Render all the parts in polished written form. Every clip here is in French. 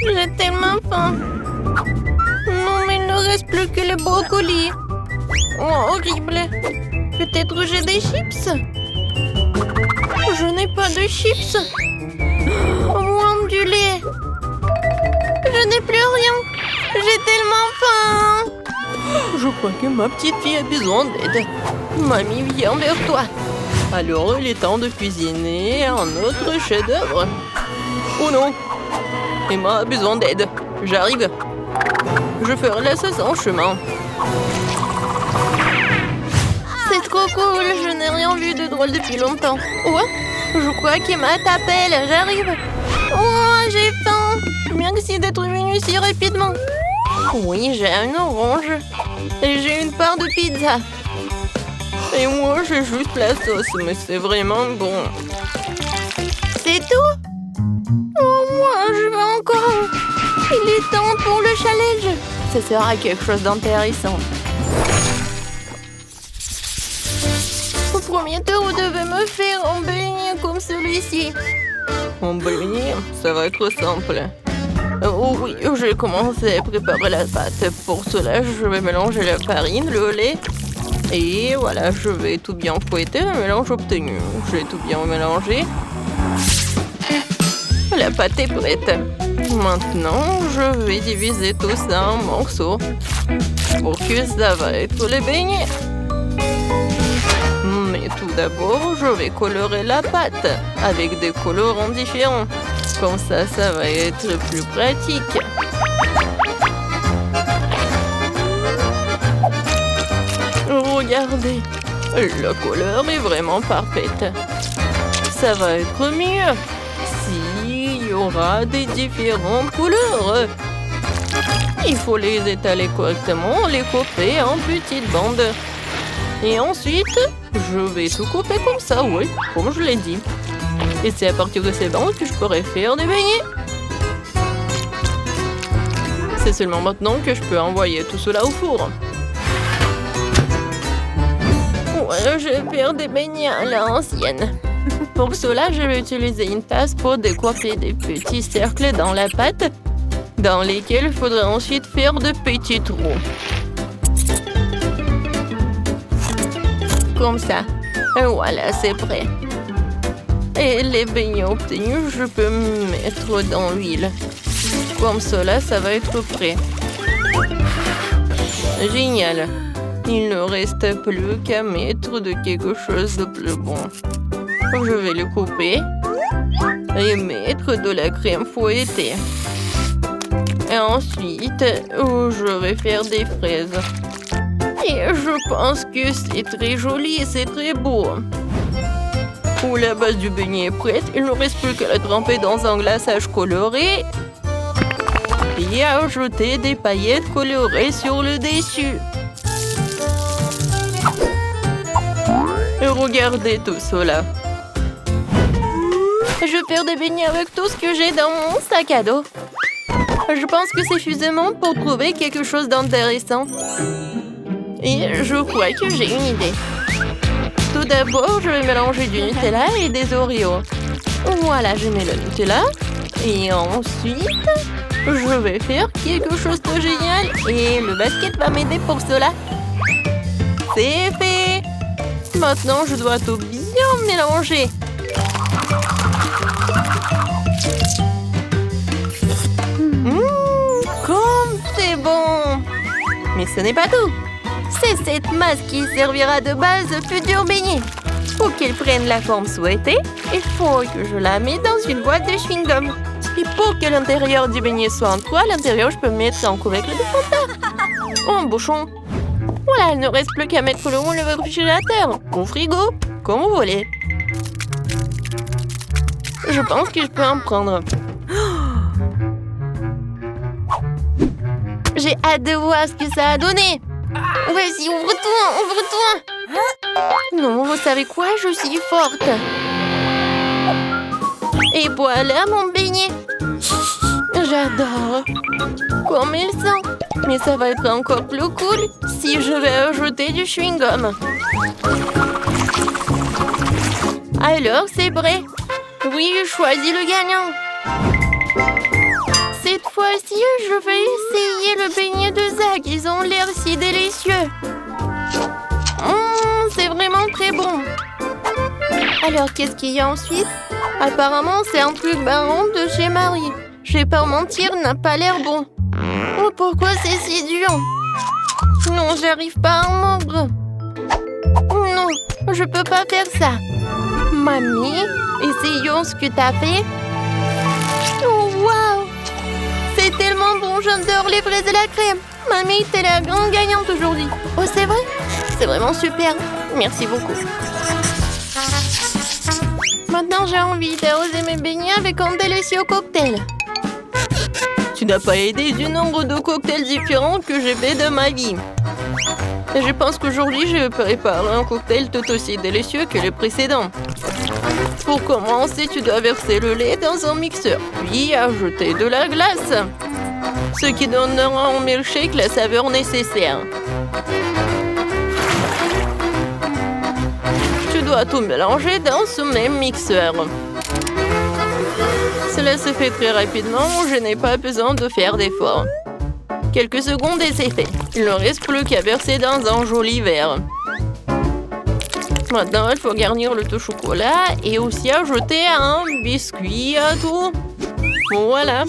J'ai tellement faim. Non, mais il ne reste plus que les brocolis. Oh, horrible. Peut-être j'ai des chips? Je n'ai pas de chips. Oh, du lait. Je n'ai plus rien. J'ai tellement faim. Je crois que ma petite fille a besoin d'aide. Mamie vient vers toi. Alors, il est temps de cuisiner un autre chef-d'œuvre. Oh non! Emma a besoin d'aide. J'arrive. Je ferai la sauce en chemin. C'est trop cool. Je n'ai rien vu de drôle depuis longtemps. Oh, je crois qu'Emma t'appelle. J'arrive. Oh, j'ai faim. Merci d'être venu si rapidement. Oui, j'ai une orange. Et j'ai une part de pizza. Et moi, j'ai juste la sauce, mais c'est vraiment bon. C'est tout? Oh, moi, je veux encore. Il est temps pour le challenge. Ce sera quelque chose d'intéressant. Au premier tour, vous devez me faire un beignet comme celui-ci. Un beignet, ça va être simple. Oh oui, j'ai commencé à préparer la pâte. Pour cela, je vais mélanger la farine, le lait. Et voilà, je vais tout bien fouetter le mélange obtenu. J'ai tout bien mélangé. La pâte est prête. Maintenant, je vais diviser tout ça en morceaux pour que ça va être les beignets. Mais tout d'abord, je vais colorer la pâte avec des colorants différents. Comme ça, ça va être plus pratique. Regardez, la couleur est vraiment parfaite. Ça va être mieux s'il y aura des différentes couleurs. Il faut les étaler correctement, les couper en petites bandes. Et ensuite, je vais tout couper comme ça, oui, comme je l'ai dit. Et c'est à partir de ces bandes que je pourrai faire des beignets. C'est seulement maintenant que je peux envoyer tout cela au four. Ouais, je vais faire des beignets à l'ancienne. Pour cela, je vais utiliser une tasse pour découper des petits cercles dans la pâte, dans lesquels il faudra ensuite faire de petits trous. Comme ça. Et voilà, c'est prêt. Et les beignets obtenus, je peux mettre dans l'huile. Comme cela, ça va être prêt. Génial. Il ne reste plus qu'à mettre de quelque chose de plus bon. Je vais le couper et mettre de la crème fouettée. Et ensuite, je vais faire des fraises. Et je pense que c'est très joli, c'est très beau. La base du beignet est prête. Il ne reste plus qu'à la tremper dans un glaçage coloré et à ajouter des paillettes colorées sur le dessus. Et regardez tout cela. Je vais faire des beignets avec tout ce que j'ai dans mon sac à dos. Je pense que c'est suffisamment pour trouver quelque chose d'intéressant. Et je crois que j'ai une idée. Tout d'abord, je vais mélanger du Nutella et des Oreos. Voilà, je mets le Nutella. Et ensuite, je vais faire quelque chose de génial. Et le basket va m'aider pour cela. C'est fait. Maintenant, je dois tout bien mélanger. Comme c'est bon. Mais ce n'est pas tout. C'est cette masse qui servira de base au futur beignet. Pour qu'elle prenne la forme souhaitée, il faut que je la mette dans une boîte de chewing-gum. Et pour que l'intérieur du beignet soit en trois, à l'intérieur, je peux mettre un couvercle de Fanta. Ou un bouchon. Voilà, il ne reste plus qu'à mettre le haut dans le réfrigérateur, au frigo, comme vous voulez. Je pense que je peux en prendre. J'ai hâte de voir ce que ça a donné. Vas-y, ouvre-toi, ouvre-toi. Non, vous savez quoi? Je suis forte. Et voilà mon beignet. J'adore. Comme il sent. Mais ça va être encore plus cool si je vais ajouter du chewing-gum. Alors, c'est prêt. Oui, je choisis le gagnant. Cette fois, aussi, je vais essayer le beignet de Zach. Ils ont l'air si délicieux. C'est vraiment très bon. Alors, qu'est-ce qu'il y a ensuite? Apparemment, c'est un truc marron de chez Marie. Je vais pas mentir, n'a pas l'air bon. Oh, pourquoi c'est si dur? Non, j'arrive pas à en mordre. Non, je peux pas faire ça. Mamie, essayons ce que t'as fait. Oh, waouh! C'est tellement bon, j'adore les fraises et la crème. Mamie, t'es la grande gagnante aujourd'hui. Oh, c'est vrai? C'est vraiment super. Merci beaucoup. Maintenant, j'ai envie d'arroser mes beignets avec un délicieux cocktail. Tu n'as pas aidé du nombre de cocktails différents que j'ai fait de ma vie. Et je pense qu'aujourd'hui, je prépare un cocktail tout aussi délicieux que les précédents. Pour commencer, tu dois verser le lait dans un mixeur, puis ajouter de la glace, ce qui donnera au milkshake la saveur nécessaire. Tu dois tout mélanger dans ce même mixeur. Cela se fait très rapidement, je n'ai pas besoin de faire d'efforts. Quelques secondes et c'est fait. Il ne reste plus qu'à verser dans un joli verre. Maintenant, il faut garnir le tout chocolat et aussi ajouter un biscuit à tout. Voilà.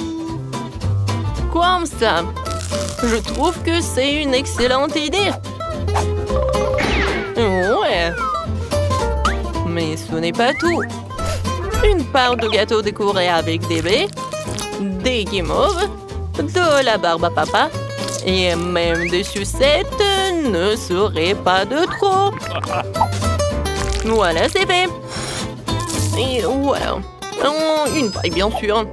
Comme ça. Je trouve que c'est une excellente idée. Ouais. Mais ce n'est pas tout. Une part de gâteau décoré avec des baies, des guimauves, de la barbe à papa et même des sucettes ne serait pas de trop. Voilà, c'est fait. Et voilà. Une paille, bien sûr.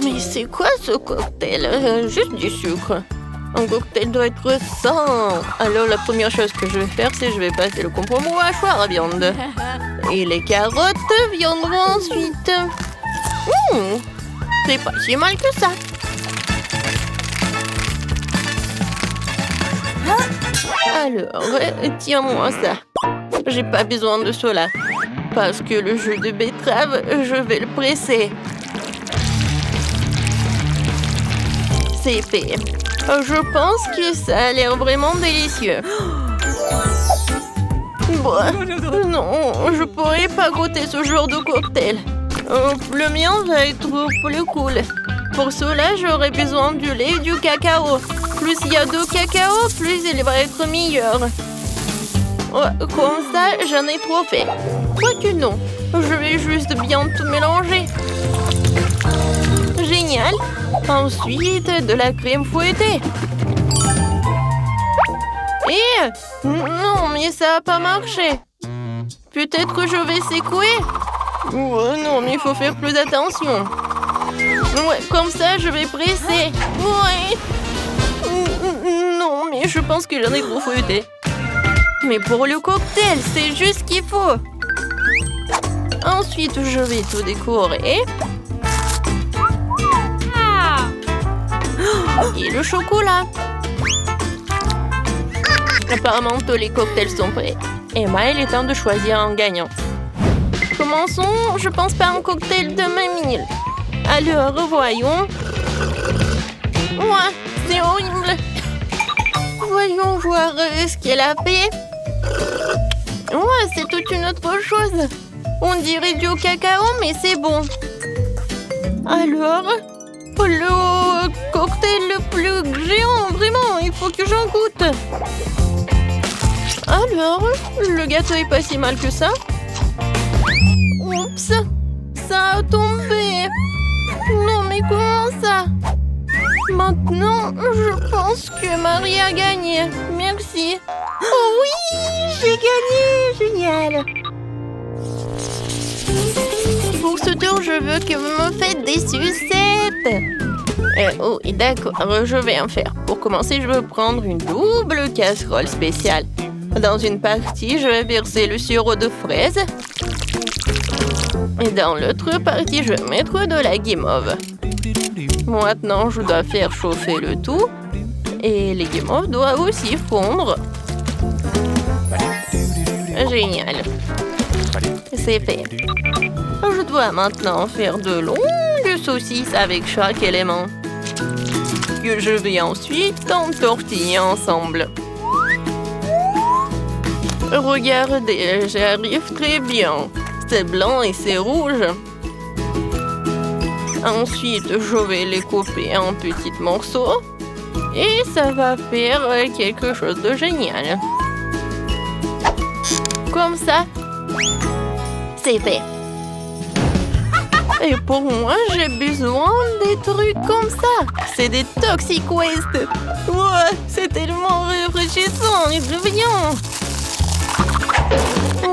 Mais c'est quoi ce cocktail? Juste du sucre. Un cocktail doit être sain. Alors, la première chose que je vais faire, c'est que je vais passer le compromis au hachoir à viande. Et les carottes viendront ensuite. C'est pas si mal que ça. Alors, tiens-moi ça. J'ai pas besoin de cela. Parce que le jus de betterave, je vais le presser. C'est fait. Je pense que ça a l'air vraiment délicieux. Bon, non, je pourrais pas goûter ce genre de cocktail. Le mien va être plus cool. Pour cela, j'aurai besoin du lait et du cacao. Plus il y a de cacao, plus il va être meilleur. Comme ça, j'en ai trop fait. Quoique non, je vais juste bien tout mélanger. Génial. Ensuite, de la crème fouettée. Et non, mais ça n'a pas marché. Peut-être que je vais secouer. Non, mais il faut faire plus attention. Ouais, comme ça, je vais presser. Ouais. Non, mais je pense que j'en ai trop fouetté. Mais pour le cocktail, c'est juste ce qu'il faut. Ensuite, je vais tout décorer. Et le chocolat. Apparemment, tous les cocktails sont prêts. Emma, il est temps de choisir un gagnant. Commençons, je pense, par un cocktail de Mamie. Alors, voyons. Ouais, c'est horrible. Voyons voir ce qu'elle a fait. Ouais, c'est toute une autre chose. On dirait du cacao, mais c'est bon. Alors, le cocktail le plus géant, vraiment, il faut que j'en goûte. Alors, le gâteau est pas si mal que ça. Oups, ça a tombé. Non, mais comment ça? Maintenant, je pense que Marie a gagné. Merci. Oh oui, j'ai gagné. Génial. Pour ce tour, je veux que vous me faites des sucettes. Oh, d'accord, je vais en faire. Pour commencer, je veux prendre une double casserole spéciale. Dans une partie, je vais verser le sirop de fraise. Et dans l'autre partie, je vais mettre de la guimauve. Maintenant, je dois faire chauffer le tout. Et les guimauves doivent aussi fondre. Génial. C'est fait. Je dois maintenant faire de longues saucisses avec chaque élément. que je vais ensuite entortiller ensemble. Regardez, j'arrive très bien. C'est blanc et c'est rouge. Ensuite, je vais les couper en petits morceaux. Et ça va faire quelque chose de génial. Comme ça, c'est fait. Et pour moi, j'ai besoin des trucs comme ça. C'est des Toxic Waste. Ouais, c'est tellement rafraîchissant et brillant.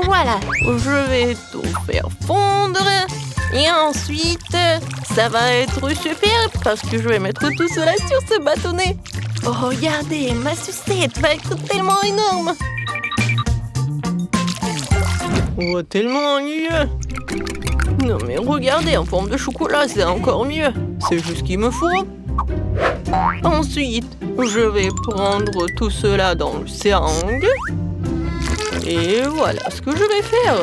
Voilà, je vais tout faire fondre. Et ensuite, ça va être super parce que je vais mettre tout cela sur ce bâtonnet. Oh, regardez, ma sucette va être tellement énorme. Oh, tellement mieux. Non mais regardez, en forme de chocolat, c'est encore mieux. C'est juste ce qu'il me faut. Ensuite, je vais prendre tout cela dans le seringue. Et voilà ce que je vais faire.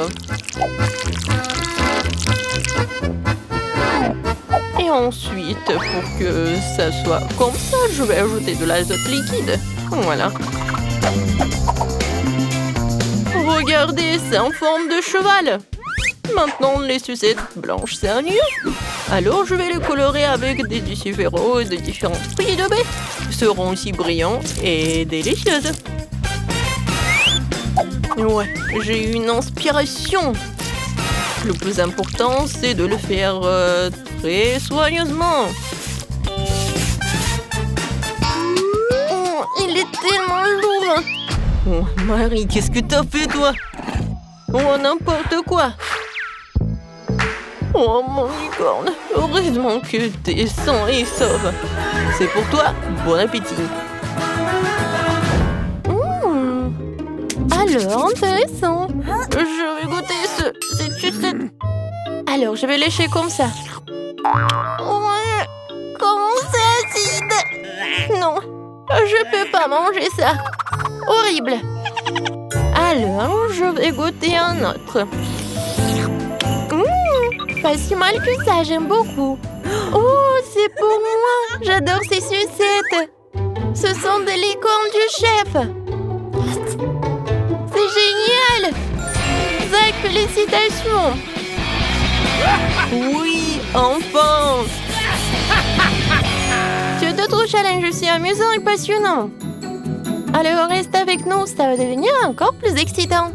Et ensuite, pour que ça soit comme ça, je vais ajouter de l'azote liquide. Voilà. Regardez, c'est en forme de cheval. Maintenant, les sucettes blanches, c'est un lieu. Alors, je vais les colorer avec des différents de différents prix de baies. Seront aussi brillants et délicieuses. Ouais, j'ai eu une inspiration. Le plus important, c'est de le faire très soigneusement. Oh, il est tellement lourd. Oh, Marie, qu'est-ce que t'as fait, toi? Oh, n'importe quoi. Oh, mon licorne, heureusement que t'es sain et sauve. C'est pour toi, bon appétit. Alors, intéressant. Je vais goûter cette sucette. Alors, je vais lécher comme ça. Ouais, comment c'est acide. Non, je peux pas manger ça. Horrible. Alors, je vais goûter un autre. Pas si mal que ça, j'aime beaucoup. Oh, c'est pour moi. J'adore ces sucettes. Ce sont des licornes du chef. C'est génial. Zach, félicitations. Oui, enfin. Tu as d'autres challenges aussi amusants et passionnants. Alors, reste avec nous, ça va devenir encore plus excitant.